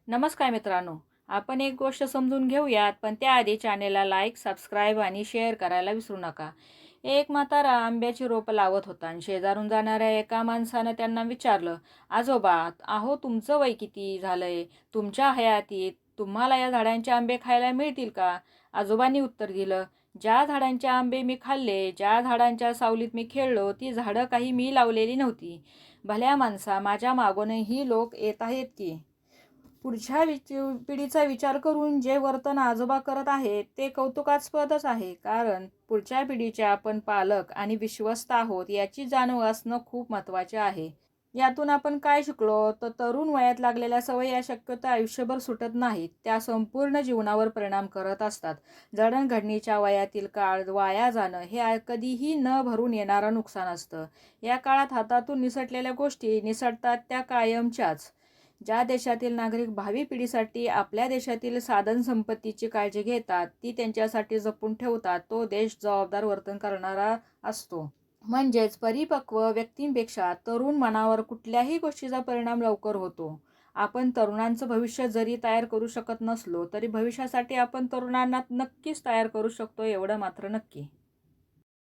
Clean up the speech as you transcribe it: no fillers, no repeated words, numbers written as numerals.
नमस्कार मित्रांनो, आपण एक गोष्ट समजून घेऊयात, पण त्याआधी चॅनेलला लाईक, सबस्क्राईब आणि शेअर करायला विसरू नका. एक म्हातारा आंब्याची रोपं लावत होता आणि शेजारून जाणाऱ्या एका माणसानं त्यांना विचारलं, आजोबा, अहो तुमचं वय किती झालंय? तुमच्या हयातीत तुम्हाला या झाडांचे आंबे खायला मिळतील का? आजोबांनी उत्तर दिलं, ज्या झाडांचे आंबे मी खाल्ले, ज्या झाडांच्या सावलीत मी खेळलो, ती झाडं काही मी लावलेली नव्हती. भल्या माणसा, माझ्या मागूनही लोक येत आहेत की. पुढच्या पिढीचा विचार करून जे वर्तन आजोबा करत आहेत ते कौतुकास्पदच आहे, कारण पुढच्या पिढीचे आपण पालक आणि विश्वस्त आहोत याची जाणीव असणं खूप महत्त्वाचे आहे. यातून आपण काय शिकलो तर तरुण वयात लागलेल्या सवयी या शक्यतो आयुष्यभर सुटत नाहीत, त्या संपूर्ण जीवनावर परिणाम करत असतात. जडणघडणीच्या वयातील काळ वाया जाणं हे कधीही न भरून येणारं नुकसान असतं. या काळात हातातून निसटलेल्या गोष्टी निसटतात त्या कायमच्याच. ज्या देशातील नागरिक भावी पिढीसाठी आपल्या देशातील साधनसंपत्तीची काळजी घेतात, ती त्यांच्यासाठी जपून ठेवतात, तो देश जबाबदार वर्तन करणारा असतो. म्हणजेच परिपक्व व्यक्तींपेक्षा तरुण मनावर कुठल्याही गोष्टीचा परिणाम लवकर होतो. आपण तरुणांचं भविष्य जरी तयार करू शकत नसलो, तरी भविष्यासाठी आपण तरुणांना नक्कीच तयार करू शकतो, एवढं मात्र नक्की.